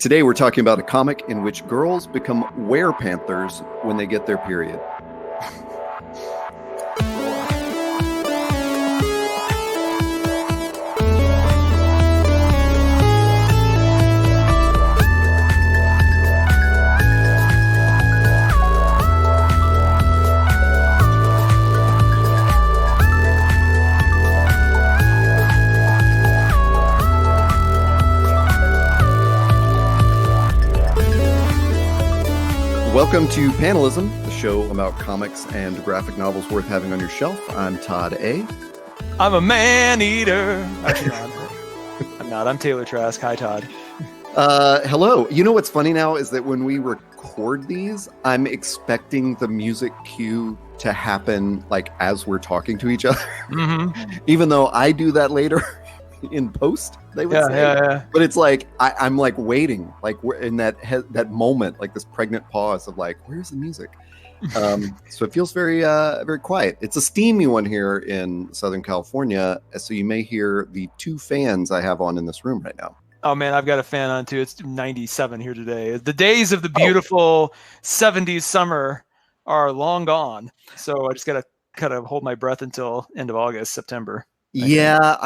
Today we're talking about a comic in which girls become were-panthers when they get their period. Welcome to Panelism, the show about comics and graphic novels worth having on your shelf. I'm Todd A. I'm a man-eater. Actually, I'm not. I'm Taylor Trask. Hi, Todd. Hello. You know what's funny now is that when we record these, I'm expecting the music cue to happen like as we're talking to each other. Mm-hmm. Even though I do that later in post, they would say. Yeah. But it's like I'm like waiting, like we're in that moment, like this pregnant pause of like, where's the music? So it feels very very quiet. It's a steamy one here in Southern California, so you may hear the two fans I have on in this room right now. Oh man, I've got a fan on too. It's 97 here today. The days of the beautiful 70s summer are long gone. So I just gotta kind of hold my breath until end of August, September. Yeah,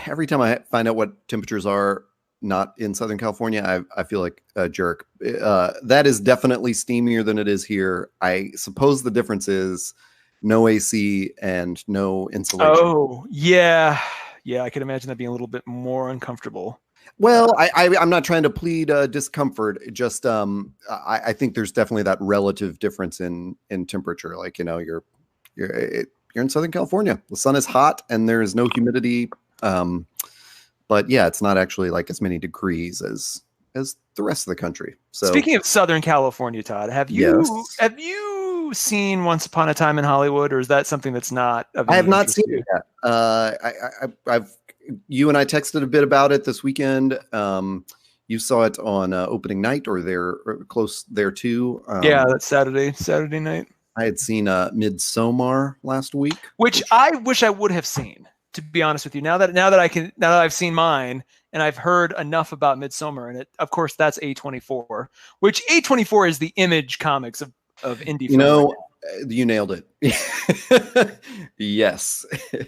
every time I find out what temperatures are not in Southern California, I feel like a jerk. That is definitely steamier than it is here. I suppose the difference is no AC and no insulation. Oh, yeah. Yeah, I can imagine that being a little bit more uncomfortable. Well, I'm not trying to plead discomfort. Just I think there's definitely that relative difference in temperature. Like, you know, you're in Southern California. The sun is hot and there is no humidity. But yeah, it's not actually like as many degrees as the rest of the country. So speaking of Southern California, Todd, have you seen Once Upon a Time in Hollywood, or is that something that's not? I have not seen it yet. You and I texted a bit about it this weekend. You saw it on opening night, or close there too. Yeah, that's Saturday night. I had seen Midsommar last week, which I wish I would have seen, to be honest with you. Now that I've seen mine and I've heard enough about Midsommar, and of course that's A24, which A24 is the Image Comics of indie. You know, you nailed it. Yes,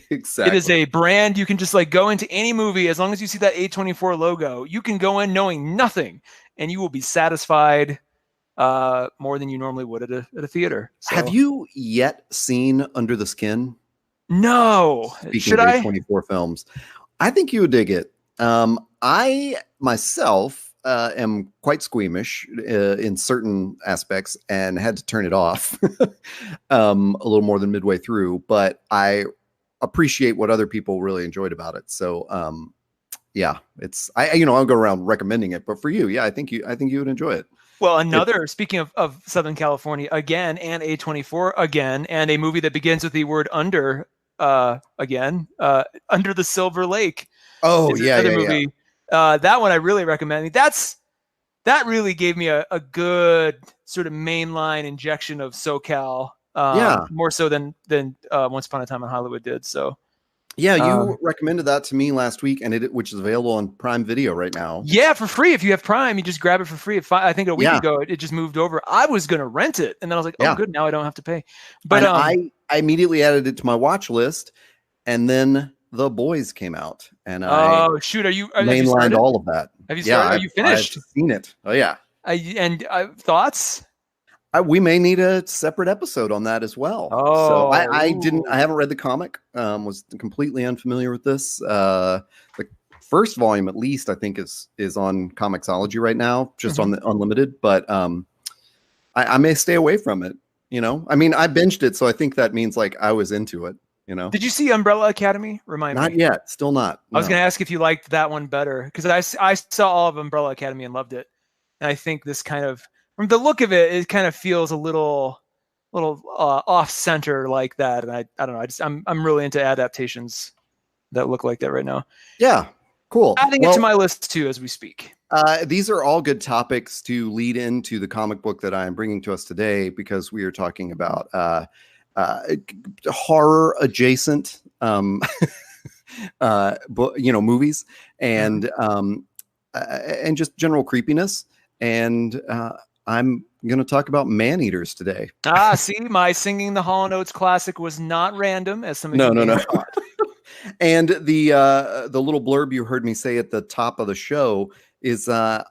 exactly. It is a brand you can just like go into any movie as long as you see that A24 logo. You can go in knowing nothing, and you will be satisfied. More than you normally would at a theater. So. Have you yet seen Under the Skin? No. Speaking of A24 films, I think you would dig it. I myself am quite squeamish in certain aspects and had to turn it off a little more than midway through, but I appreciate what other people really enjoyed about it. So yeah, I'll go around recommending it, but for you, yeah, I think you would enjoy it. Well, speaking of Southern California again, and A24 again, and a movie that begins with the word under again, Under the Silver Lake. Oh, yeah, movie. Yeah. That one I really recommend. That really gave me a good sort of mainline injection of SoCal. More so than Once Upon a Time in Hollywood did. So. Yeah, you recommended that to me last week, and which is available on Prime Video right now. Yeah, for free. If you have Prime, you just grab it for free. I think a week ago it just moved over. I was going to rent it, and then I was like, oh, good, now I don't have to pay. But I immediately added it to my watch list, and then The Boys came out, and shoot, are you mainlined all of that? Have you started? Are you finished? I've seen it. Oh yeah. Thoughts? We may need a separate episode on that as well. Oh, so I haven't read the comic. Was completely unfamiliar with this. The first volume, at least, I think is on Comixology right now, just on the Unlimited. But I may stay away from it. You know, I mean, I binged it, so I think that means like I was into it. You know. Did you see Umbrella Academy? Remind me. Not yet. Still not. I was going to ask if you liked that one better, because I saw all of Umbrella Academy and loved it, and I think this kind of. From the look of it, it kind of feels a little off center like that, and I don't know. I'm really into adaptations that look like that right now. Yeah, cool. Adding it to my list too as we speak. These are all good topics to lead into the comic book that I am bringing to us today, because we are talking about horror adjacent, movies, and and just general creepiness. And I'm going to talk about man-eaters today. See, my singing the Hall & Oates classic was not random, as some of No. you thought. And the little blurb you heard me say at the top of the show is that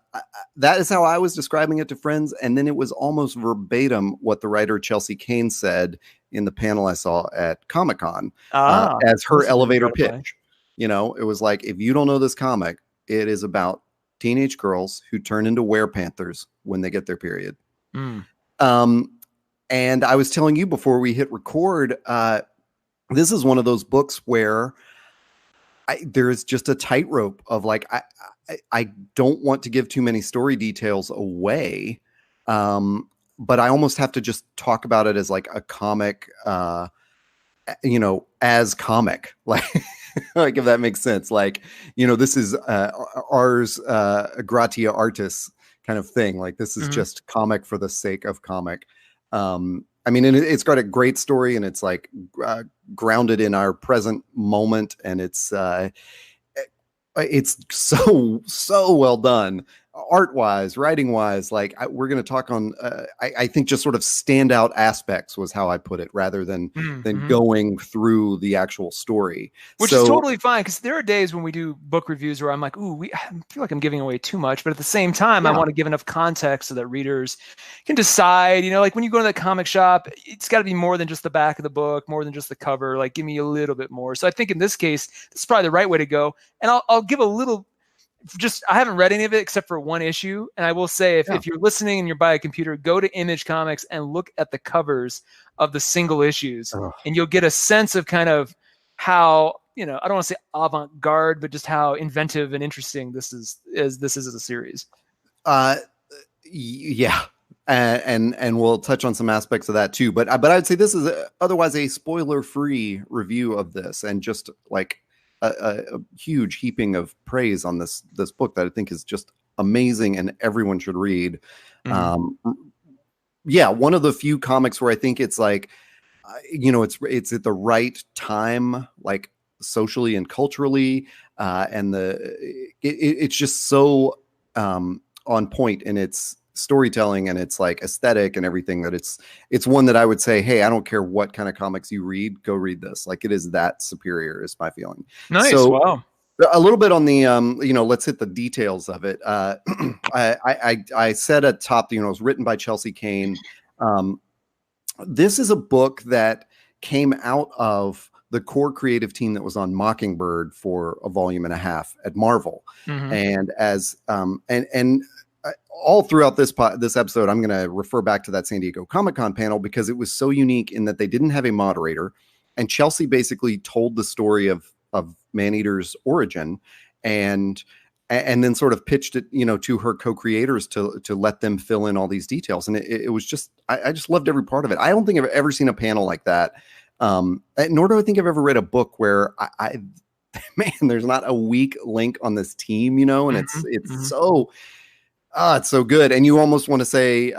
is how I was describing it to friends, and then it was almost verbatim what the writer Chelsea Cain said in the panel I saw at Comic-Con as her elevator pitch. You know, it was like, if you don't know this comic, it is about teenage girls who turn into werepanthers when they get their period. And I was telling you before we hit record, this is one of those books where there's just a tightrope of like, I don't want to give too many story details away, but I almost have to just talk about it as like a comic, as comic, like, like if that makes sense. Like, this is ars gratia artis kind of thing. Like, this is just comic for the sake of comic. I mean, and it's got a great story, and it's like grounded in our present moment, and it's so well done, art wise, writing wise. Like, we're going to talk on, I think just sort of standout aspects was how I put it, rather than going through the actual story, which is totally fine. Because there are days when we do book reviews where I'm like, ooh, I feel like I'm giving away too much, but at the same time, I want to give enough context so that readers can decide. Like when you go to the comic shop, it's got to be more than just the back of the book, more than just the cover. Like, give me a little bit more. So I think in this case, this is probably the right way to go. And I'll give a little. I haven't read any of it except for one issue. And I will say, if you're listening and you're by a computer, go to Image Comics and look at the covers of the single issues, and you'll get a sense of kind of how, I don't want to say avant-garde, but just how inventive and interesting this is as a series. Yeah. And we'll touch on some aspects of that too. But I'd say this is otherwise a spoiler-free review of this, and just like a huge heaping of praise on this book that I think is just amazing and everyone should read. One of the few comics where I think it's like, it's at the right time, like socially and culturally, and it's just so on point in its storytelling and it's like aesthetic and everything, that it's one that I would say, hey, I don't care what kind of comics you read, go read this. Like, it is that superior, is my feeling. Nice. So, wow. A little bit on the let's hit the details of it. I said at top, it was written by Chelsea Cain. This is a book that came out of the core creative team that was on Mockingbird for a volume and a half at Marvel. And as all throughout this episode, I'm going to refer back to that San Diego Comic-Con panel, because it was so unique in that they didn't have a moderator, and Chelsea basically told the story of Maneater's origin, and then sort of pitched it, to her co-creators to let them fill in all these details. And it was just, I just loved every part of it. I don't think I've ever seen a panel like that. Nor do I think I've ever read a book where man, there's not a weak link on this team, and it's so, it's so good. And you almost want to say,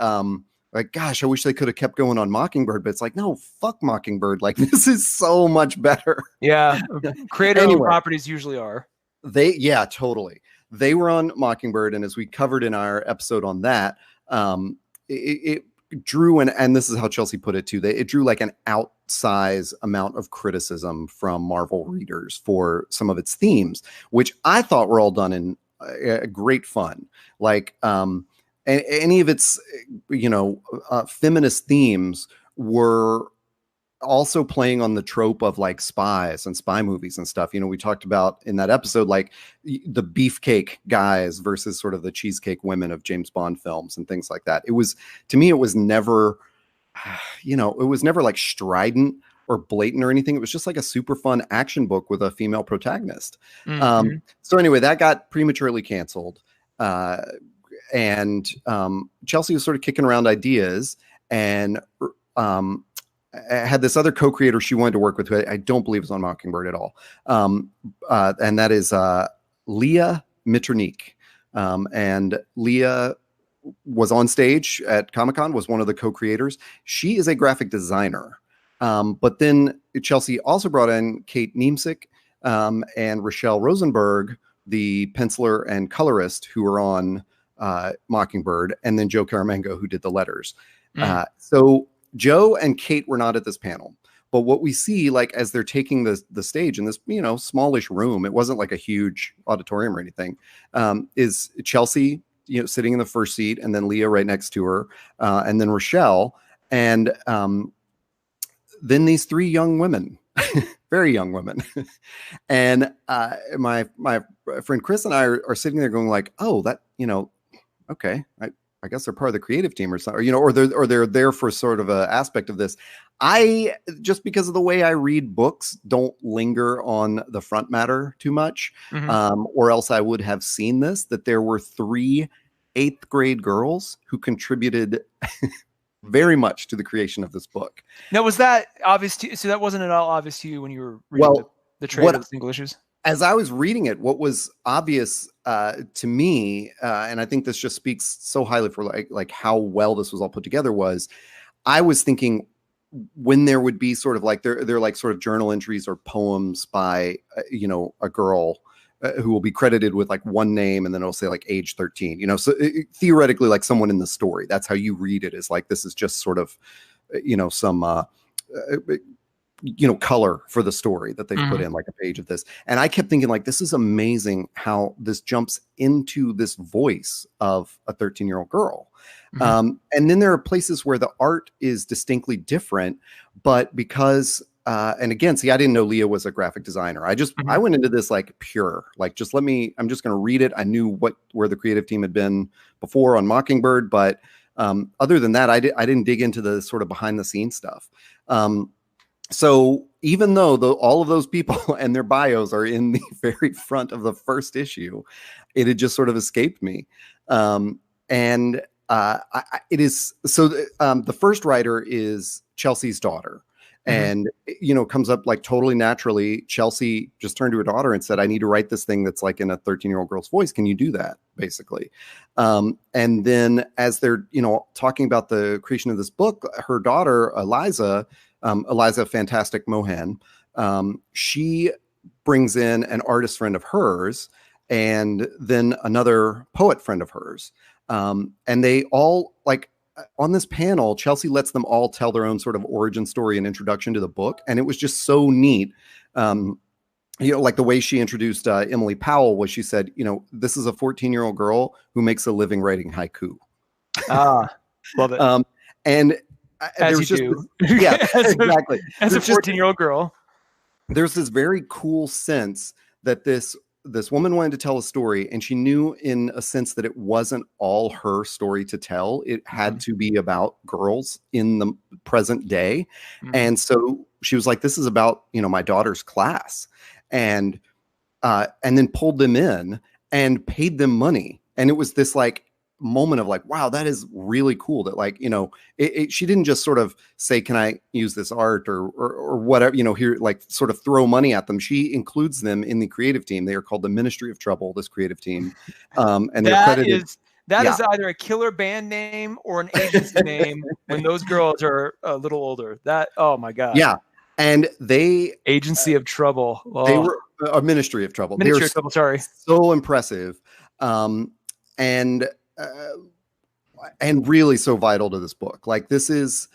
like, gosh, I wish they could have kept going on Mockingbird, but it's like, no, fuck Mockingbird. Like, this is so much better. Yeah. Creator-owned properties usually are. Totally. They were on Mockingbird. And as we covered in our episode on that, it drew, and this is how Chelsea put it too, it drew like an outsized amount of criticism from Marvel readers for some of its themes, which I thought were all done in great fun. Like, any of its, feminist themes were also playing on the trope of like spies and spy movies and stuff. We talked about in that episode, like the beefcake guys versus sort of the cheesecake women of James Bond films and things like that. To me, it was never, it was never like strident or blatant or anything. It was just like a super fun action book with a female protagonist. So anyway, that got prematurely canceled. And Chelsea was sort of kicking around ideas, and had this other co-creator she wanted to work with, who I don't believe is on Mockingbird at all. And that is Lia Miternique. And Lia was on stage at Comic-Con, was one of the co-creators. She is a graphic designer. But then Chelsea also brought in Kate Niemczyk and Rochelle Rosenberg, the penciler and colorist who were on Mockingbird, and then Joe Caramango, who did the letters. So Joe and Kate were not at this panel. But what we see, like, as they're taking the stage in this, smallish room, it wasn't like a huge auditorium or anything, is Chelsea, sitting in the first seat, and then Lia right next to her, and then Rochelle, and then these three young women, very young women. And my friend Chris and I are sitting there going like, oh, that, okay, I guess they're part of the creative team or something, or they're there for sort of an aspect of this. I, just because of the way I read books, don't linger on the front matter too much, or else I would have seen this, that there were 3 8th grade girls who contributed very much to the creation of this book. Now, was that obvious to you? So that wasn't at all obvious to you when you were reading the trade of the single issues? As I was reading it, what was obvious to me, and I think this just speaks so highly for like how well this was all put together, was I was thinking when there would be sort of like they're like sort of journal entries or poems by a girl who will be credited with like one name, and then it'll say like age 13, so theoretically like someone in the story. That's how you read it, is like this is just sort of some color for the story that they've put in, like a page of this. And I kept thinking like, this is amazing how this jumps into this voice of a 13-year-old girl. And then there are places where the art is distinctly different, but because and again, see, I didn't know Lia was a graphic designer. I went into this like pure, like, I'm just going to read it. I knew where the creative team had been before on Mockingbird, but other than that, I didn't dig into the sort of behind the scenes stuff. So even though all of those people and their bios are in the very front of the first issue, it had just sort of escaped me. It is so. The first writer is Chelsea's daughter. And, comes up like totally naturally. Chelsea just turned to her daughter and said, I need to write this thing that's like in a 13-year-old girl's voice. Can you do that? Basically. And then as they're, talking about the creation of this book, her daughter, Eliza Fantastic Mohan, she brings in an artist friend of hers and then another poet friend of hers. And they all like, on this panel, Chelsea lets them all tell their own sort of origin story and introduction to the book. And it was just so neat. Like the way she introduced Emily Powell was, she said, this is a 14-year-old girl who makes a living writing haiku. Love it. And as you do. Yeah, exactly. As a 14-year-old girl. There's this very cool sense that this woman wanted to tell a story, and she knew in a sense that it wasn't all her story to tell. It had to be about girls in the present day. And so she was like, this is about, my daughter's class, and then pulled them in and paid them money. And it was this like moment of like, wow, that is really cool that like, she didn't just sort of say, can I use this art or whatever, here, like sort of throw money at them. She includes them in the creative team. They are called the Ministry of Trouble, this creative team. And they're credited. That is either a killer band name or an agency name when those girls are a little older. Oh my God. Yeah. And Agency of Trouble. Oh. They were a Ministry of Trouble. Ministry of Trouble, sorry. So impressive. And really so vital to this book. Like, this is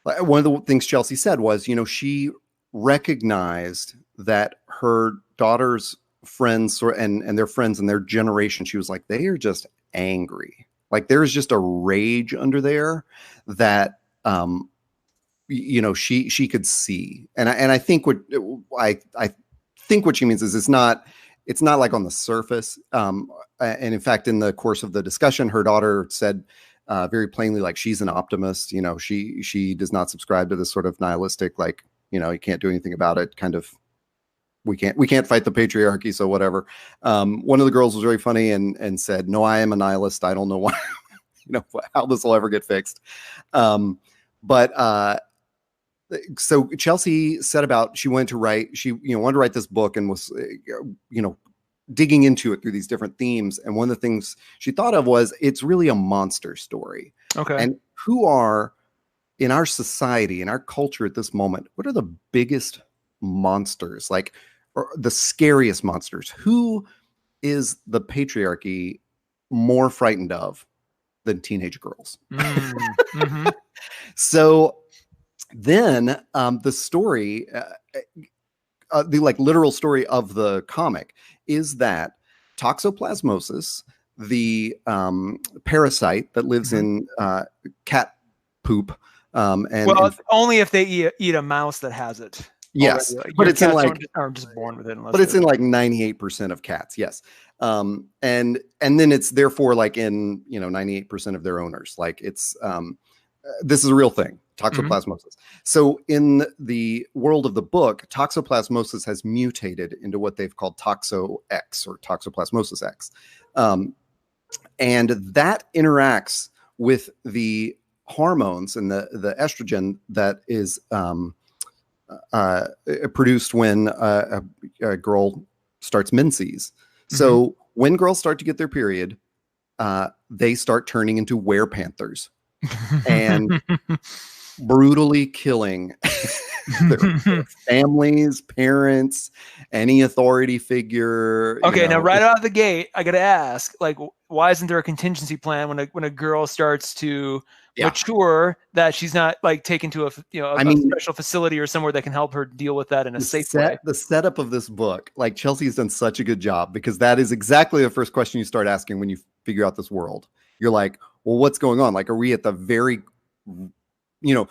one of the things Chelsea said was, she recognized that her daughter's friends and their friends and their generation, she was like, they are just angry. Like, there's just a rage under there that, she could see. And I think what she means is it's not like on the surface. And in fact, in the course of the discussion, her daughter said very plainly, like, she's an optimist. She does not subscribe to this sort of nihilistic, like, you can't do anything about it kind of, we can't fight the patriarchy, so whatever. One of the girls was very funny and said, no, I am a nihilist. I don't know why, how this will ever get fixed. So Chelsea set about, she wanted to write this book and was, digging into it through these different themes. And one of the things she thought of was, it's really a monster story. Okay. And who are in our society, in our culture at this moment, what are the biggest monsters, like, or the scariest monsters? Who is the patriarchy more frightened of than teenage girls? Mm-hmm. So then the story, the like literal story of the comic is that toxoplasmosis, the parasite that lives in cat poop, and only if they eat a mouse that has it. Yes, already. But Your it's in cats like aren't just born with it. but it's in like 98% of cats. Yes. And then it's therefore like in 98% of their owners. Like it's this is a real thing, toxoplasmosis. So in the world of the book, toxoplasmosis has mutated into what they've called Toxo X or Toxoplasmosis X. And that interacts with the hormones and the estrogen that is produced when a girl starts menses. So when girls start to get their period, they start turning into werepanthers and brutally killing their families, parents, any authority figure. Okay, now right out of the gate, I got to ask, like, why isn't there a contingency plan when a girl starts to mature that she's not like taken to a special facility or somewhere that can help her deal with that in a safe way? The setup of this book, like Chelsea has done such a good job, because that is exactly the first question you start asking when you figure out this world. You're like, well, what's going on? Like, are we at the very, you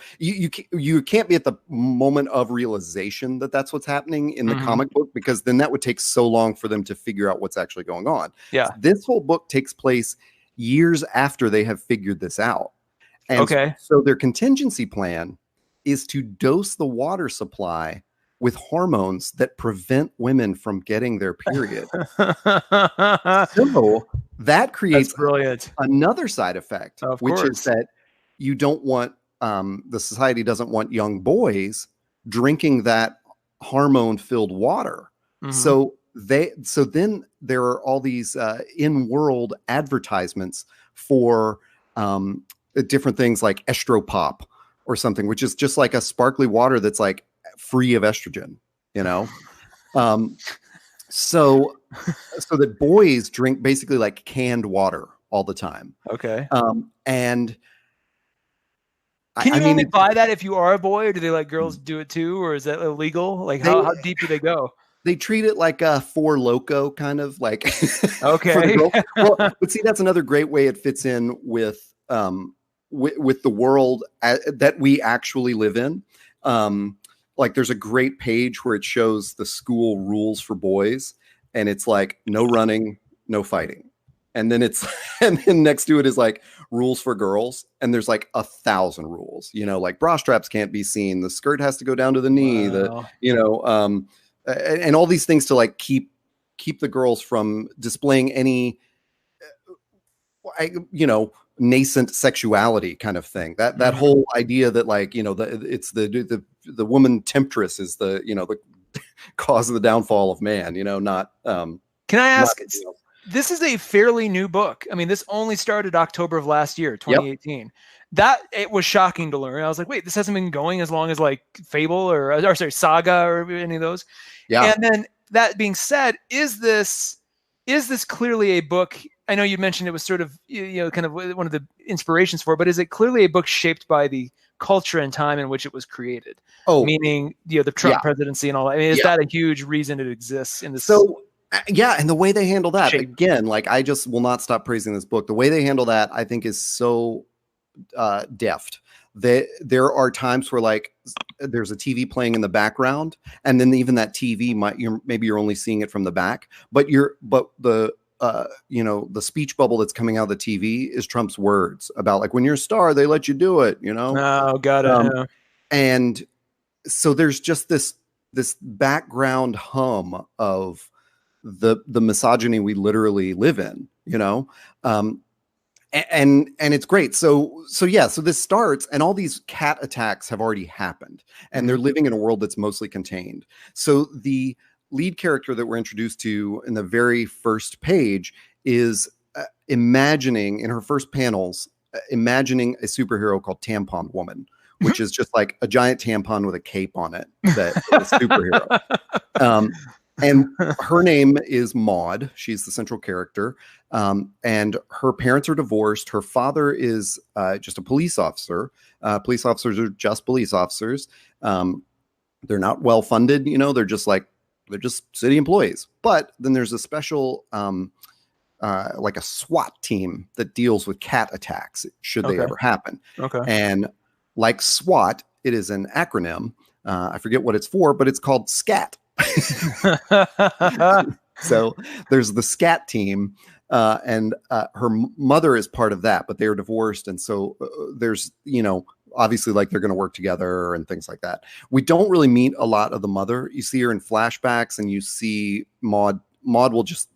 can't be at the moment of realization that that's what's happening in the comic book, because then that would take so long for them to figure out what's actually going on. Yeah. So this whole book takes place years after they have figured this out. And so their contingency plan is to dose the water supply with hormones that prevent women from getting their period. So that creates another side effect, which is that you don't want, the society doesn't want young boys drinking that hormone-filled water. So then there are all these in-world advertisements for different things like estropop or something, which is just like a sparkly water that's like free of estrogen, so that boys drink basically like canned water all the time. Okay. And can you only buy that if you are a boy, or do they let girls do it too, or is that illegal? Like how deep do they go? They treat it like a Four Loko kind of like. Okay. Well, but see, that's another great way it fits in with the world that we actually live in. Like there's a great page where it shows the school rules for boys, and it's like no running, no fighting. And then and then next to it is like rules for girls. And there's like 1,000 rules, like bra straps can't be seen. The skirt has to go down to the knee, and all these things to like keep the girls from displaying any, nascent sexuality kind of thing. That whole idea that like, it's the woman temptress is the cause of the downfall of man, not. Can I ask? This is a fairly new book. I mean, this only started October of last year, 2018. Yep. That it was shocking to learn. I was like, wait, this hasn't been going as long as like Fable or Saga or any of those. Yeah. And then that being said, is this clearly a book? I know you mentioned it was sort of, kind of one of the inspirations for it, but is it clearly a book shaped by the culture and time in which it was created? Oh, meaning, the Trump presidency and all that. I mean, is that a huge reason it exists in this? So, and the way they handle that, again, like I just will not stop praising this book. The way they handle that, I think, is so deft. There are times where like there's a TV playing in the background, and then even that TV maybe you're only seeing it from the back, but the speech bubble that's coming out of the TV is Trump's words about like when you're a star, they let you do it, Oh, got it. And so there's just this background hum of the misogyny we literally live in, and it's great. So this starts, and all these cat attacks have already happened, and they're living in a world that's mostly contained. So the lead character that we're introduced to in the very first page is imagining, in her first panels, imagining a superhero called Tampon Woman, which is just like a giant tampon with a cape on it that is a superhero. And her name is Maud. She's the central character. And her parents are divorced. Her father is just a police officer. Police officers are just police officers. They're not well funded. They're just city employees. But then there's a special, like a SWAT team that deals with cat attacks should they ever happen. Okay. And like SWAT, it is an acronym. I forget what it's for, but it's called SCAT. So there's the SCAT team, and her mother is part of that, but they are divorced. And so there's, obviously like they're going to work together and things like that. We don't really meet a lot of the mother. You see her in flashbacks, and you see Maud will just,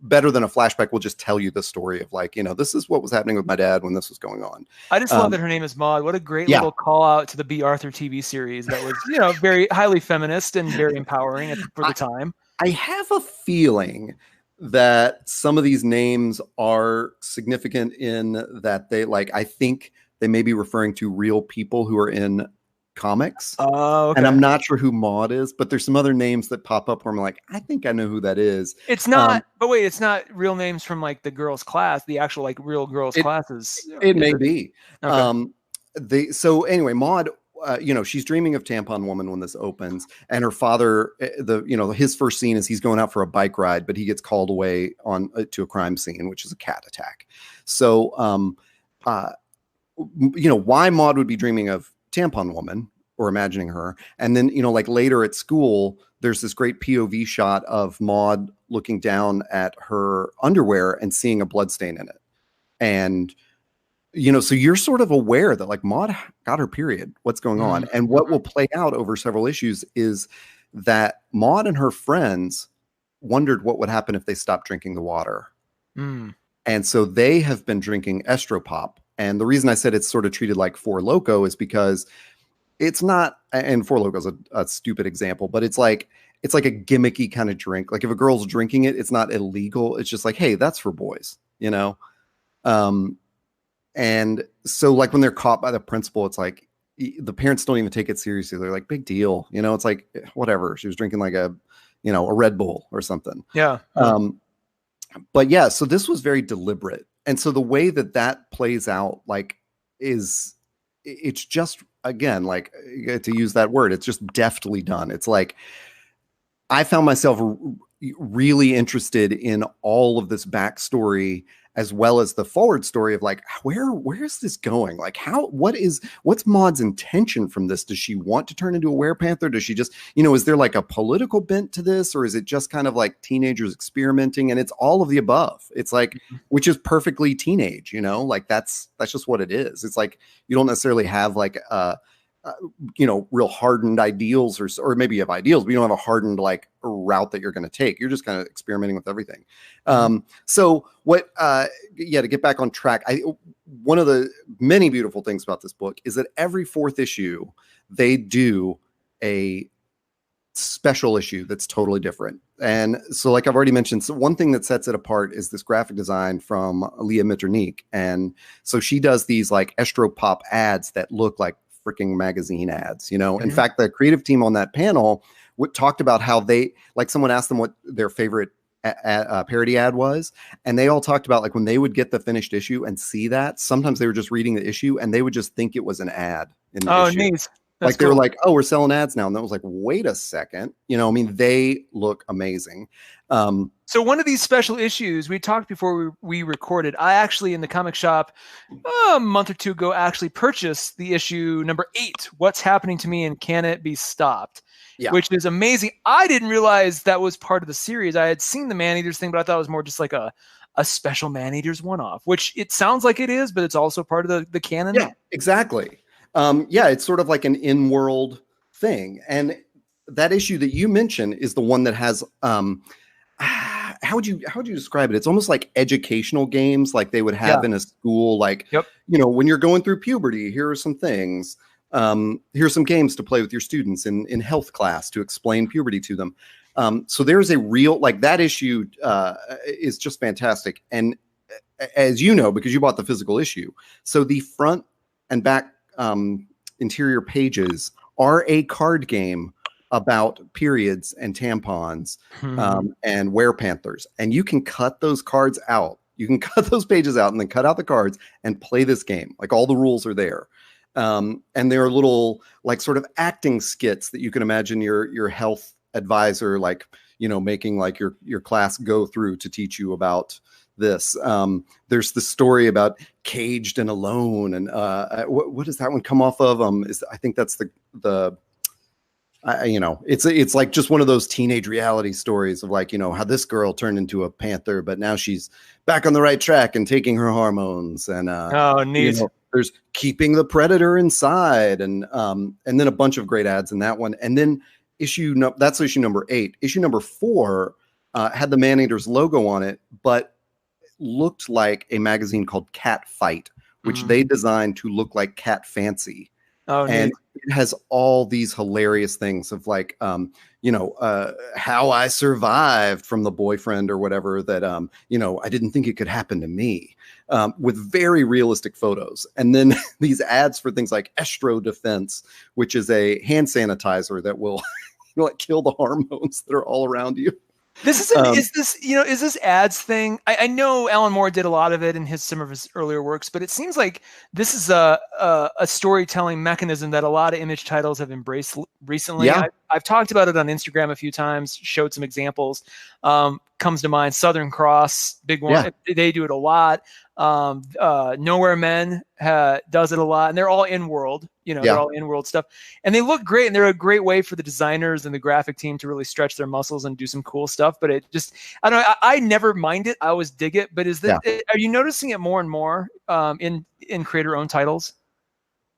better than a flashback, will just tell you the story of like, this is what was happening with my dad when this was going on. I just love that her name is Maud. What a great little call out to the B. Arthur TV series that was, very highly feminist and very empowering for the time. I have a feeling that some of these names are significant in that they I think they may be referring to real people who are in comics. Oh, okay. And I'm not sure who Maud is, but there's some other names that pop up where I'm like, I think I know who that is. It's not, but wait, it's not real names from like the girls' class, the actual real girls' classes. It may be. Okay. So anyway, Maud, she's dreaming of Tampon Woman when this opens, and her father, his first scene is he's going out for a bike ride, but he gets called away to a crime scene, which is a cat attack. So, why Maud would be dreaming of Tampon Woman or imagining her. And then, later at school, there's this great POV shot of Maud looking down at her underwear and seeing a blood stain in it. And, so you're sort of aware that like Maud got her period, what's going on. And what will play out over several issues is that Maud and her friends wondered what would happen if they stopped drinking the water. And so they have been drinking estropop. And the reason I said it's sort of treated like Four Loko is because it's not, and Four Loko is a stupid example, but it's like a gimmicky kind of drink. Like if a girl's drinking it, it's not illegal. It's just like, hey, that's for boys, And so like when they're caught by the principal, it's like the parents don't even take it seriously. They're like, big deal. It's like, whatever. She was drinking like a Red Bull or something. Yeah. But yeah, so this was very deliberate. And so the way that plays out, it's just, again, to use that word, it's just deftly done. It's like, I found myself really interested in all of this backstory as well as the forward story of like, where is this going? Like what's Maud's intention from this? Does she want to turn into a werepanther? Does she just, is there like a political bent to this, or is it just kind of like teenagers experimenting? And it's all of the above. It's like, which is perfectly teenage, like that's just what it is. It's like, you don't necessarily have like, real hardened ideals or maybe you have ideals, but you don't have a hardened like route that you're going to take. You're just kind of experimenting with everything. So what, to get back on track, one of the many beautiful things about this book is that every fourth issue, they do a special issue that's totally different. And so like I've already mentioned, so one thing that sets it apart is this graphic design from Lia Miternique. And so she does these like estropop ads that look like freaking magazine ads, In fact, the creative team on that panel talked about how they, like someone asked them what their favorite parody ad was. And they all talked about like when they would get the finished issue and see that, sometimes they were just reading the issue and they would just think it was an ad in the issue. Neat. Like they were like, oh, we're selling ads now. And that was like, wait a second. They look amazing. So one of these special issues we talked before we recorded, I actually in the comic shop a month or two ago actually purchased the issue number 8, What's Happening to Me and Can It Be Stopped? Yeah. Which is amazing. I didn't realize that was part of the series. I had seen the Man-Eaters thing, but I thought it was more just like a special Man-Eaters one-off, which it sounds like it is, but it's also part of the canon. Yeah, exactly. It's sort of like an in-world thing. And that issue that you mentioned is the one that has how would you describe it? It's almost like educational games like they would have in a school, like, when you're going through puberty, here are some things. Here's some games to play with your students in health class to explain puberty to them. So there's a real, like that issue is just fantastic. And as you know, because you bought the physical issue, so the front and back interior pages are a card game about periods and tampons Mhm. and werepanthers, and you can cut those cards out. You can cut those pages out and then cut out the cards and play this game. Like all the rules are there. And there are little like sort of acting skits that you can imagine your health advisor, like, making like your class go through to teach you about this. There's the story about Caged and Alone. And what does that one come off of? I think that's the it's like just one of those teenage reality stories of like, how this girl turned into a panther, but now she's back on the right track and taking her hormones. And Oh, neat. there's Keeping the Predator Inside, and then a bunch of great ads in that one. And then that's issue number 8. Issue number 4 had the Man-Eaters logo on it, but looked like a magazine called Cat Fight, which they designed to look like Cat Fancy. Oh, and neat. it has all these hilarious things of like, how I survived from the boyfriend or whatever that, I didn't think it could happen to me, with very realistic photos. And then these ads for things like Estro Defense, which is a hand sanitizer that will like kill the hormones that are all around you. Is this ads thing? I know Alan Moore did a lot of it in some of his earlier works, but it seems like this is a storytelling mechanism that a lot of image titles have embraced recently. Yeah. I've talked about it on Instagram a few times, showed some examples. Comes to mind Southern Cross, big one. Yeah. They do it a lot. Nowhere Men does it a lot, and they're all in-world. They're all in-world stuff, and they look great, and they're a great way for the designers and the graphic team to really stretch their muscles and do some cool stuff. But it just, I don't know. I never mind it. I always dig it. But are you noticing it more and more in creator-owned titles?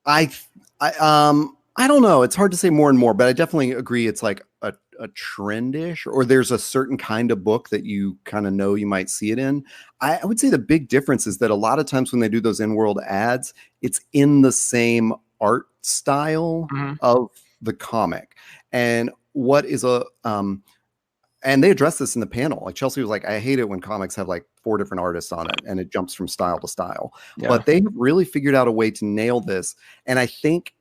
I don't know. It's hard to say more and more, but I definitely agree. It's like a trendish, or there's a certain kind of book that you kind of know you might see it in. I would say the big difference is that a lot of times when they do those in-world ads, it's in the same art style of the comic. And what is and they address this in the panel. Like Chelsea was like, I hate it when comics have like 4 different artists on it and it jumps from style to style. Yeah. But they have really figured out a way to nail this. And I think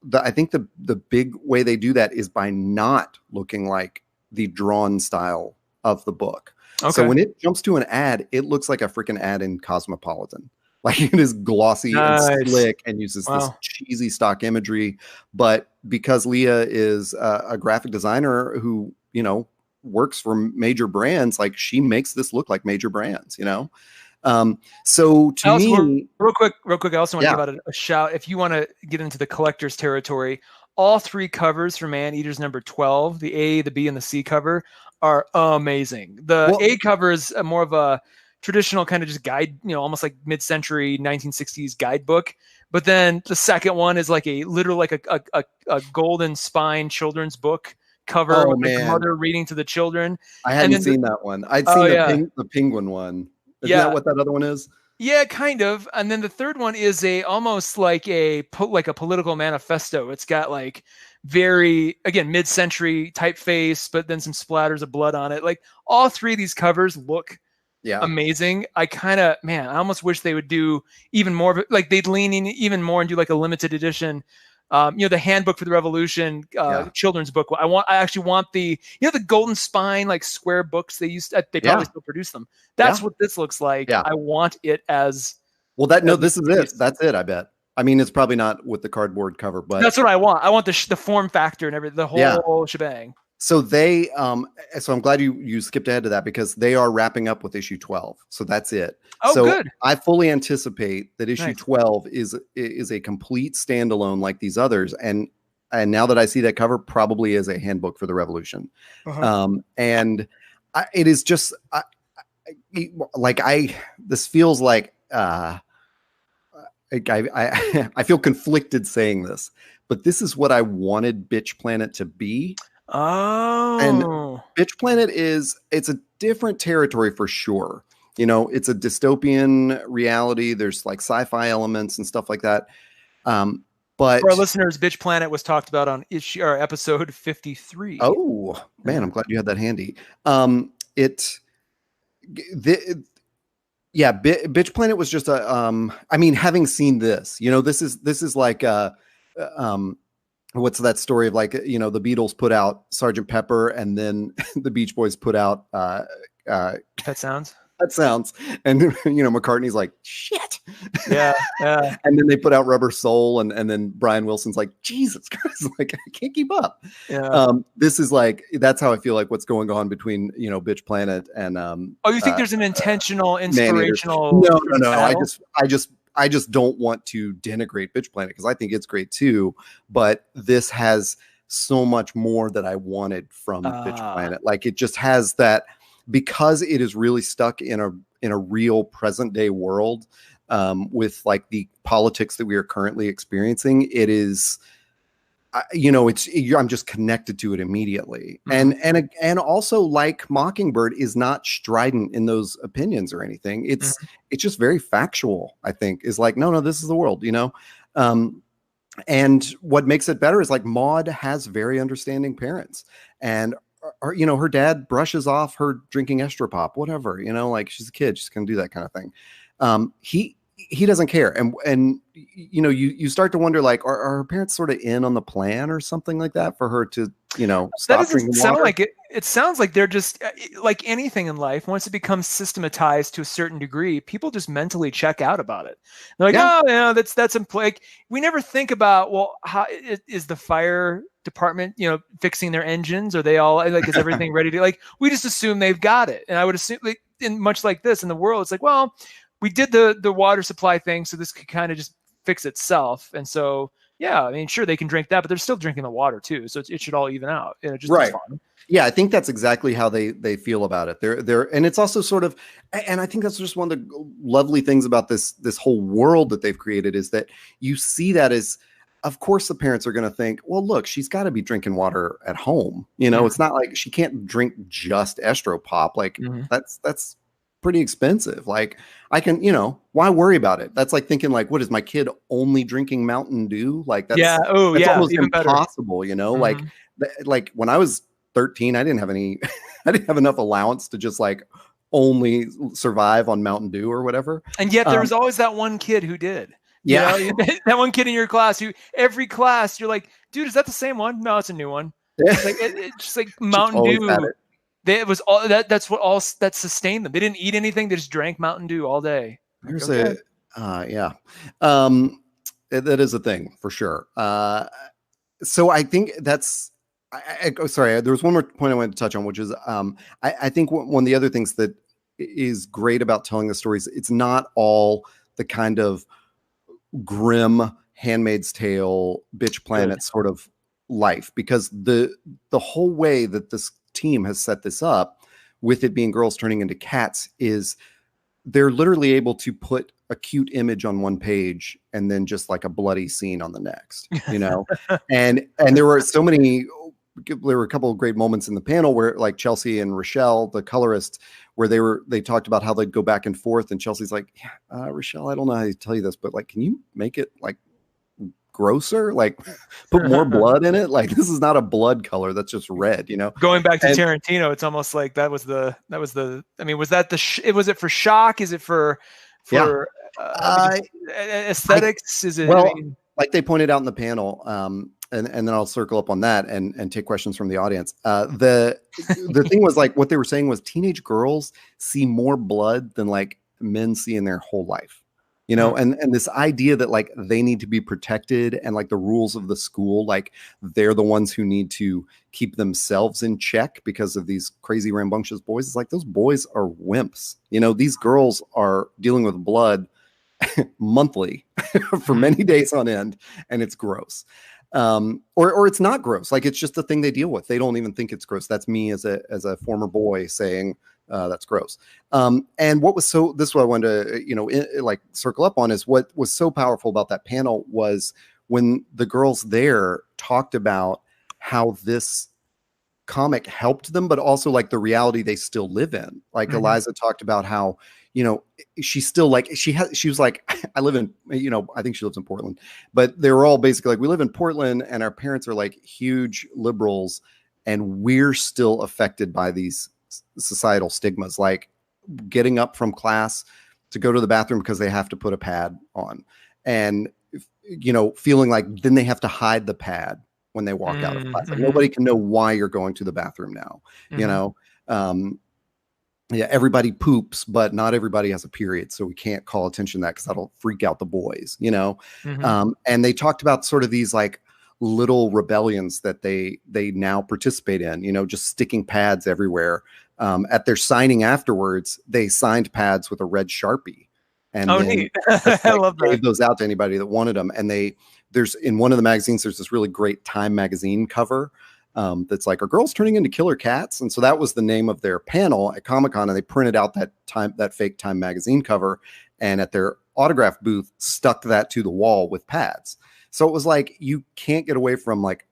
the big way they do that is by not looking like the drawn style of the book. Okay. So when it jumps to an ad, it looks like a freaking ad in Cosmopolitan. Like it is glossy and slick and uses this cheesy stock imagery. But because Lia is a graphic designer who, works for major brands, like she makes this look like major brands, So to me, real quick, I also want to give out a shout. If you want to get into the collector's territory, all 3 covers for Man-Eaters number 12, the A, the B, and the C cover are amazing. The A cover is more of a traditional kind of just guide, almost like mid-century 1960s guidebook. But then the second one is like a golden spine children's book cover with the mother reading to the children. I hadn't seen that one. I'd seen the penguin one. Isn't that what that other one is? Yeah, kind of. And then the third one is almost like a political manifesto. It's got like very, again, mid-century typeface, but then some splatters of blood on it. Like all 3 of these covers look amazing. I almost wish they would do even more of it. Like they'd lean in even more and do like a limited edition. The Handbook for the Revolution children's book. I actually want the Golden Spine like square books they probably still produce them. That's what this looks like. I want it as well. This is it. That's it. I bet. I mean, it's probably not with the cardboard cover, but that's what I want. I want the form factor and everything, the whole shebang. So so I'm glad you skipped ahead to that because they are wrapping up with issue 12. So that's it. Oh, so good. I fully anticipate that issue 12 is a complete standalone like these others. And now that I see that cover, probably is a handbook for the revolution. And it is just this feels like I feel conflicted saying this, but this is what I wanted Bitch Planet to be. Oh, and Bitch Planet it's a different territory for sure. It's a dystopian reality. There's like sci-fi elements and stuff like that. But for our listeners, Bitch Planet was talked about on episode 53. Oh man, I'm glad you had that handy. Bitch Planet was just having seen this, this is like what's that story of like, you know, the Beatles put out Sergeant Pepper and then the Beach Boys put out Pet Sounds. That sounds, and you know, McCartney's like, shit. Yeah, yeah. And then they put out Rubber Soul, and then Brian Wilson's like, Jesus Christ, like I can't keep up. Yeah. This is like, that's how I feel like what's going on between, you know, Bitch Planet and Oh, you think there's an intentional, inspirational? No. I just don't want to denigrate Bitch Planet because I think it's great too. But this has so much more that I wanted from Bitch Planet. Like it just has that, because it is really stuck in a real present day world, with like the politics that we are currently experiencing. It is, you know, I'm just connected to it immediately. Mm-hmm. And also, like, Mockingbird is not strident in those opinions or anything. It's just very factual, I think, is like, no, this is the world, you know? And what makes it better is like Maude has very understanding parents, and you know, her dad brushes off her drinking estropop, whatever, you know, like she's a kid, she's gonna do that kind of thing. He doesn't care, and you know, you start to wonder, like, are her parents sort of in on the plan or something like that for her to, you know, stop drinking water? Sound like it. It sounds like they're just like anything in life. Once it becomes systematized to a certain degree, people just mentally check out about it. They're like, oh, yeah, that's like, we never think about, well, how is the fire department, you know, fixing their engines? Are they all like, is everything ready to, like, we just assume they've got it. And I would assume, like, in much like this in the world, it's like, well, we did the water supply thing, so this could kind of just fix itself. And so, yeah, I mean, sure, they can drink that, but they're still drinking the water too. So it should all even out. And it just is fun. Yeah, I think that's exactly how they feel about it. They're and it's also sort of, and I think that's just one of the lovely things about this whole world that they've created, is that you see that as, of course, the parents are going to think, well, look, she's got to be drinking water at home. You know, it's not like she can't drink just estropop. Like that's pretty expensive. Like, I can, you know, why worry about it? That's like thinking, like, what is my kid only drinking Mountain Dew? Like, that's almost even impossible, you know? Like when I was 13, I didn't have enough allowance to just like only survive on Mountain Dew or whatever. And yet there was always that one kid who did. Yeah. You know, that one kid in your class who, every class, you're like, dude, is that the same one? No, it's a new one. It's like, it's just like Mountain Dew. It was all that's what all that sustained them. They didn't eat anything. They just drank Mountain Dew all day. There's that is a thing for sure. So I think that's, sorry, there was one more point I wanted to touch on, which is, I think one of the other things that is great about telling the stories, it's not all the kind of grim Handmaid's Tale, Bitch Planet sort of life, because the whole way that this team has set this up, with it being girls turning into cats, is they're literally able to put a cute image on one page and then just like a bloody scene on the next, you know. and there were a couple of great moments in the panel where, like, Chelsea and Rochelle, the colorist, where they talked about how they'd go back and forth, and Chelsea's like, Rochelle, I don't know how to tell you this, but like, can you make it like grosser, like put more blood in it? Like, this is not a blood color, that's just red, you know. Going back to Tarantino, it's almost like that was the I mean, was that was it for shock? Is it for aesthetics? Is it, well, like they pointed out in the panel, and then I'll circle up on that and take questions from the audience. The thing was, like, what they were saying was teenage girls see more blood than like men see in their whole life. You know, and this idea that like they need to be protected, and like the rules of the school, like they're the ones who need to keep themselves in check because of these crazy rambunctious boys. It's like, those boys are wimps. You know, these girls are dealing with blood monthly for many days on end, and it's gross. Or it's not gross. Like, it's just the thing they deal with. They don't even think it's gross. That's me as a former boy saying, that's gross. And what was this is what I wanted to, you know, like circle up on, is what was so powerful about that panel was when the girls there talked about how this comic helped them, but also like the reality they still live in. Like, Eliza talked about how, you know, she's still like, she was like, I live in, you know, I think she lives in Portland, but they were all basically like, we live in Portland and our parents are like huge liberals, and we're still affected by these societal stigmas, like getting up from class to go to the bathroom because they have to put a pad on, and, you know, feeling like then they have to hide the pad when they walk out of class. Like Mm-hmm. nobody can know why you're going to the bathroom now, you know? Yeah, everybody poops, but not everybody has a period. So we can't call attention to that because that'll freak out the boys, you know? And they talked about sort of these like little rebellions that they now participate in, you know, just sticking pads everywhere. At their signing afterwards, they signed pads with a red Sharpie. And then neat. I love that. Gave those out to anybody that wanted them. And there's in one of the magazines, there's this really great Time magazine cover that's like, are girls turning into killer cats? And so that was the name of their panel at Comic-Con, and they printed out that fake Time magazine cover, and at their autograph booth stuck that to the wall with pads. So it was like, you can't get away from like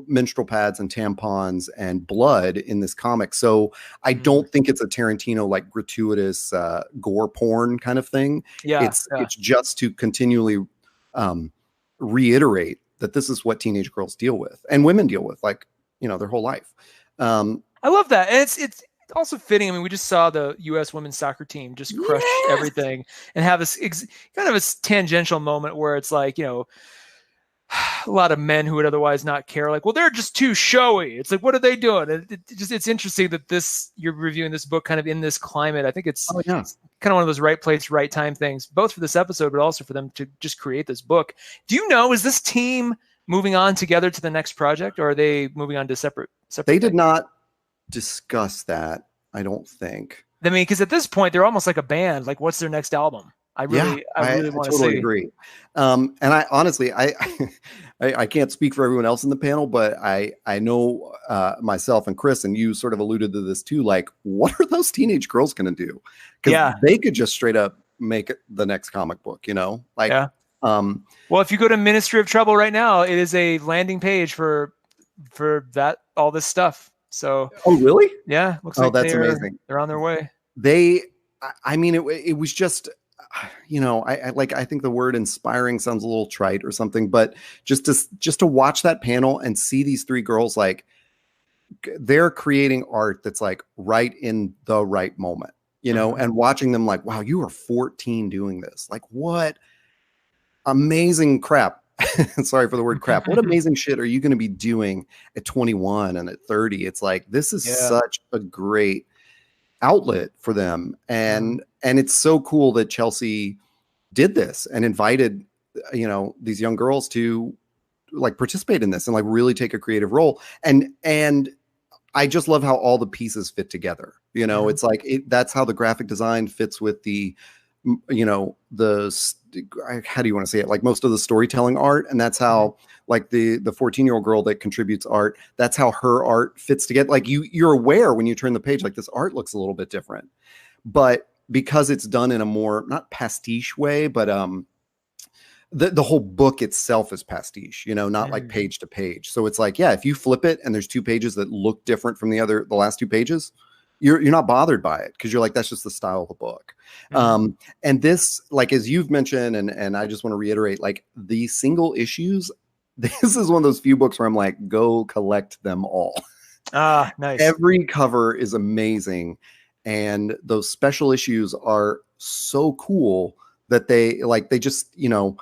menstrual pads and tampons and blood in this comic. So I don't think it's a Tarantino like gratuitous gore porn kind of thing. It's just to continually reiterate that this is what teenage girls deal with and women deal with, like, you know, their whole life. I love that. And it's also fitting. I mean, we just saw the U.S. women's soccer team just crush everything and have this kind of a tangential moment where it's like, you know, a lot of men who would otherwise not care, like, well, they're just too showy. It's like, what are they doing? It's interesting that you're reviewing this book kind of in this climate. I think it's kind of one of those right place, right time things, both for this episode, but also for them to just create this book. Do you know, is this team moving on together to the next project, or are they moving on to separate They did not discuss that, I don't think. I mean, because at this point, they're almost like a band. Like, what's their next album? I really want to totally agree. And I honestly, I can't speak for everyone else in the panel, but I know myself and Chris, and you sort of alluded to this too. Like, what are those teenage girls going to do? Because they could just straight up make the next comic book, you know? Like, well, if you go to Ministry of Trouble right now, it is a landing page for that, all this stuff. So, oh really? Yeah, looks like that's amazing. They're on their way. I mean, it was just, you know, I think the word inspiring sounds a little trite or something, but just to watch that panel and see these three girls, like, they're creating art that's like right in the right moment, you know, and watching them like, wow, you are 14 doing this. Like, what amazing crap. Sorry for the word crap. What amazing shit are you going to be doing at 21 and at 30? It's like, this is such a great outlet for them. And it's so cool that Chelsea did this and invited, you know, these young girls to like participate in this and like really take a creative role. And I just love how all the pieces fit together. You know, it's like, that's how the graphic design fits with the, you know, how do you want to say it? Like most of the storytelling art. And that's how like the 14-year-old girl that contributes art, that's how her art fits together. Like you're aware when you turn the page, like this art looks a little bit different, but because it's done in a more, not pastiche way, but the whole book itself is pastiche, you know, not like page to page. So it's like, yeah, if you flip it and there's two pages that look different from the last two pages, you're not bothered by it because you're like, that's just the style of the book. And this, like, as you've mentioned, and I just want to reiterate, like the single issues, this is one of those few books where I'm like, go collect them all. Nice. Every cover is amazing. And those special issues are so cool that they just, you know,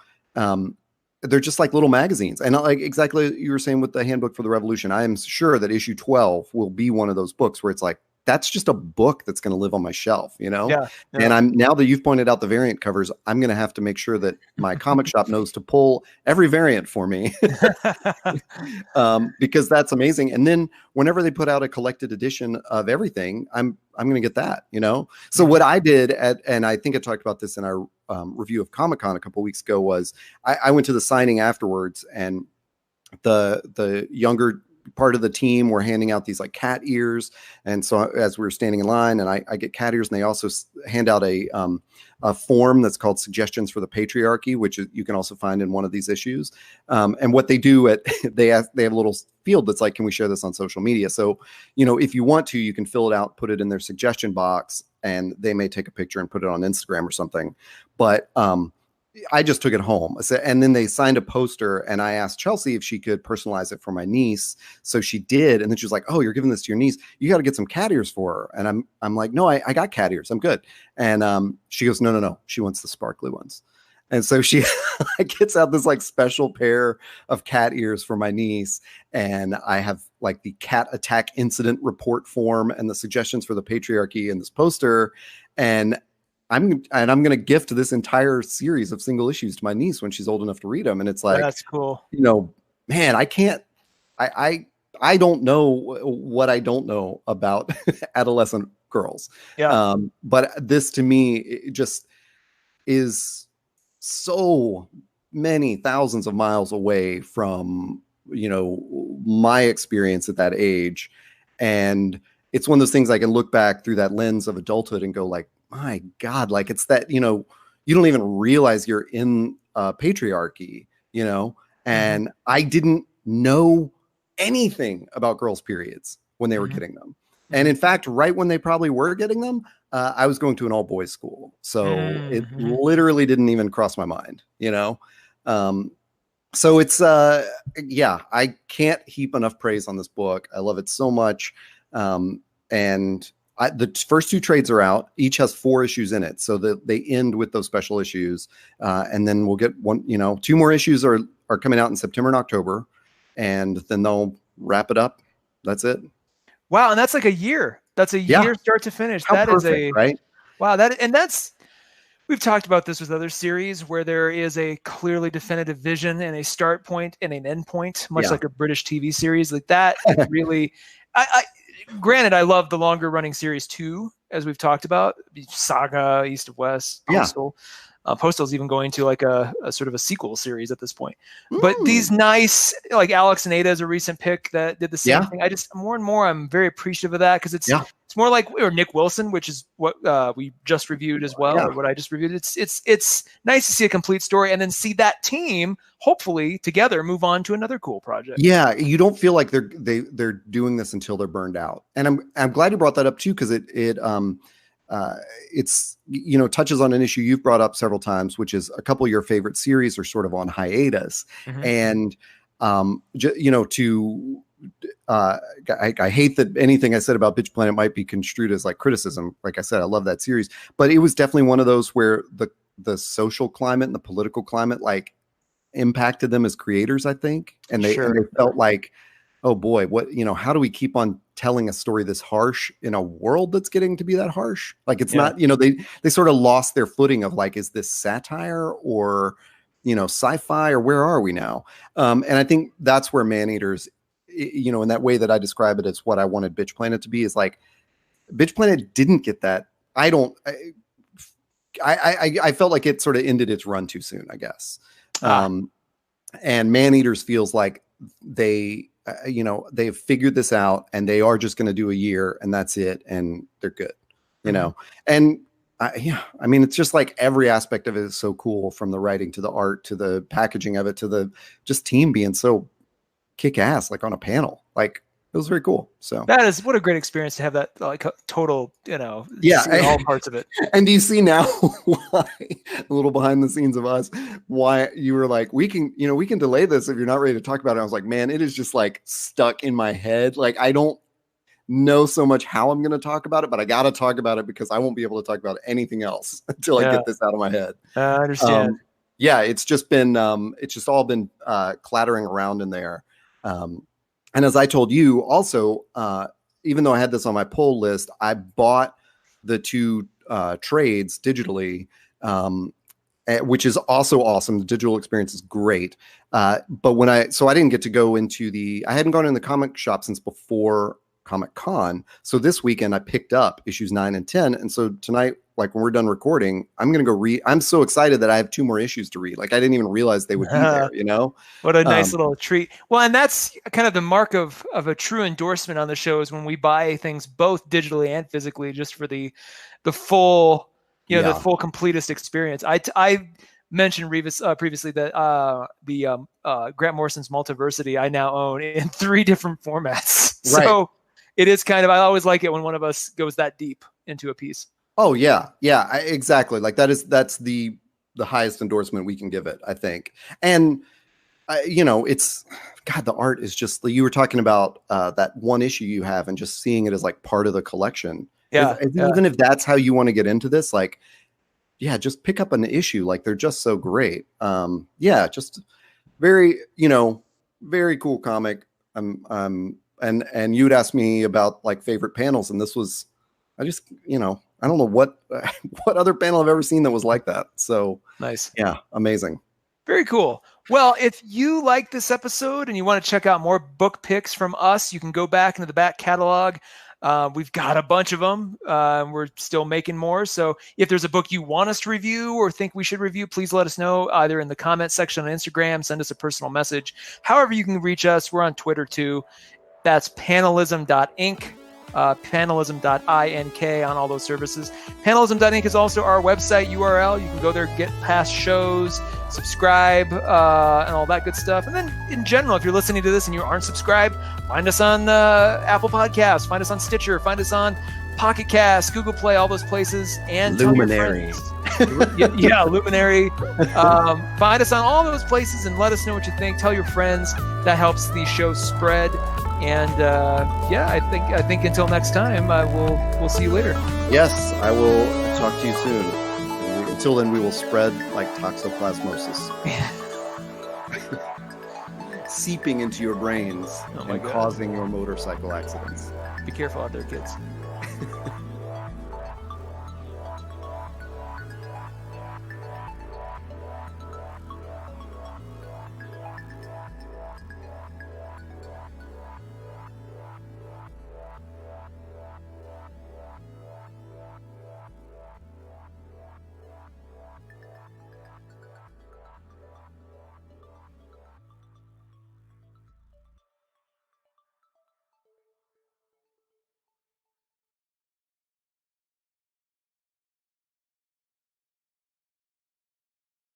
they're just like little magazines. And like exactly you were saying with the Handbook for the Revolution, I am sure that issue 12 will be one of those books where it's like, that's just a book that's going to live on my shelf, you know? Yeah. And now that you've pointed out the variant covers, I'm going to have to make sure that my comic shop knows to pull every variant for me because that's amazing. And then whenever they put out a collected edition of everything, I'm going to get that, you know? So what I did and I think I talked about this in our review of Comic-Con a couple of weeks ago was I went to the signing afterwards, and the younger part of the team were handing out these like cat ears. And so as we were standing in line, and I get cat ears, and they also hand out a form that's called Suggestions for the Patriarchy, which you can also find in one of these issues. And what they do they have a little field that's like, can we share this on social media? So, you know, if you want to, you can fill it out, put it in their suggestion box, and they may take a picture and put it on Instagram or something. But, I just took it home, and then they signed a poster, and I asked Chelsea if she could personalize it for my niece. So she did. And then she was like, oh, you're giving this to your niece. You got to get some cat ears for her. And I'm like, no, I got cat ears. I'm good. And she goes, no. She wants the sparkly ones. And so she gets out this like special pair of cat ears for my niece. And I have like the cat attack incident report form and the suggestions for the patriarchy in this poster. And I'm going to gift this entire series of single issues to my niece when she's old enough to read them. And it's like, that's cool. You know, man, I don't know what I don't know about adolescent girls. Yeah. But this to me, it just is so many thousands of miles away from, you know, my experience at that age. And it's one of those things I can look back through that lens of adulthood and go like, my God, like it's that, you know, you don't even realize you're in patriarchy, you know, and I didn't know anything about girls' periods when they were getting them. And in fact, right when they probably were getting them, I was going to an all boys school. So it literally didn't even cross my mind, you know? So it's, yeah, I can't heap enough praise on this book. I love it so much. And the first 2 trades are out. Each has 4 issues in it. So that they end with those special issues. And then we'll get 2 more issues are coming out in September and October. And then they'll wrap it up. That's it. Wow. And that's like a year. That's a year start to finish. How perfect, right? Wow. We've talked about this with other series where there is a clearly definitive vision and a start point and an end point, much like a British TV series. Like that really, granted, I love the longer running series too, as we've talked about, Saga, East of West, Postal. Postal's even going to like a sort of a sequel series at this point. But these nice, like Alex and Ada is a recent pick that did the same thing. I just more and more I'm very appreciative of that because it's more like, or Nick Wilson, which is what we just reviewed as well, or what I just reviewed. It's nice to see a complete story and then see that team hopefully together move on to another cool project. Yeah, you don't feel like they're doing this until they're burned out. And I'm glad you brought that up too, because it's, you know, touches on an issue you've brought up several times, which is a couple of your favorite series are sort of on hiatus. And, you know, I hate that anything I said about Bitch Planet might be construed as like criticism. Like I said, I love that series, but it was definitely one of those where the social climate and the political climate like impacted them as creators, I think. And they felt like, oh boy, what, you know, how do we keep on telling a story this harsh in a world that's getting to be that harsh? Like it's not, you know, they sort of lost their footing of like, is this satire or, you know, sci-fi or where are we now? And I think that's where Maneaters, you know, in that way that I describe it as what I wanted Bitch Planet to be, is like Bitch Planet didn't get that. I felt like it sort of ended its run too soon, I guess. And Maneaters feels like they, you know, they've figured this out and they are just going to do a year and that's it. And they're good, you know? And I mean, it's just like every aspect of it is so cool, from the writing to the art, to the packaging of it, to the just team being so kick ass, like on a panel. Like it was very cool. So that is, what a great experience to have that like total, you know, all parts of it. And do you see now why, a little behind the scenes of us, why you were like, we can delay this if you're not ready to talk about it. I was like, man, it is just like stuck in my head. Like I don't know so much how I'm going to talk about it, but I got to talk about it because I won't be able to talk about anything else until I get this out of my head. I understand. It's just been, it's just all been clattering around in there. And as I told you also, even though I had this on my pull list, I bought the 2 trades digitally, which is also awesome. The digital experience is great. But I didn't get to go into I hadn't gone in the comic shop since before Comic-Con. So this weekend I picked up issues 9 and 10. And so tonight, like when we're done recording, I'm going to go read. I'm so excited that I have 2 more issues to read. Like I didn't even realize they would be there, you know? What a nice little treat. Well, and that's kind of the mark of a true endorsement on the show, is when we buy things both digitally and physically, just for the full, you know, the full completest experience. I mentioned previously that Grant Morrison's Multiversity I now own in 3 different formats. Right. So it is kind of, I always like it when one of us goes that deep into a piece. Oh yeah. Exactly. Like that's the highest endorsement we can give it, I think. And you know, it's, God, the art is just, you were talking about that one issue you have and just seeing it as like part of the collection. Yeah. Even if that's how you want to get into this, like yeah, just pick up an issue. Like they're just so great. Yeah, just very, very cool comic. And you'd asked me about like favorite panels, and this was, I don't know what what other panel I've ever seen that was like that. So nice. Yeah, amazing. Very cool. Well, if you like this episode and you want to check out more book picks from us, you can go back into the back catalog. We've got a bunch of them. We're still making more. So if there's a book you want us to review or think we should review, please let us know either in the comment section on Instagram, send us a personal message. However you can reach us, we're on Twitter too. That's panelism.inc. Panelism.ink on all those services. Panelism.inc is also our website URL. You can go there, get past shows, subscribe, and all that good stuff. And then in general, if you're listening to this and you aren't subscribed, find us on Apple Podcasts, find us on Stitcher, find us on Pocket Cast, Google Play, all those places. And Luminary. Yeah, Luminary. Find us on all those places and let us know what you think. Tell your friends. That helps the show spread. And I think until next time, we'll see you later. Yes, I will talk to you soon. Until then, we will spread like toxoplasmosis, seeping into your brains and causing your motorcycle accidents. Be careful out there, kids.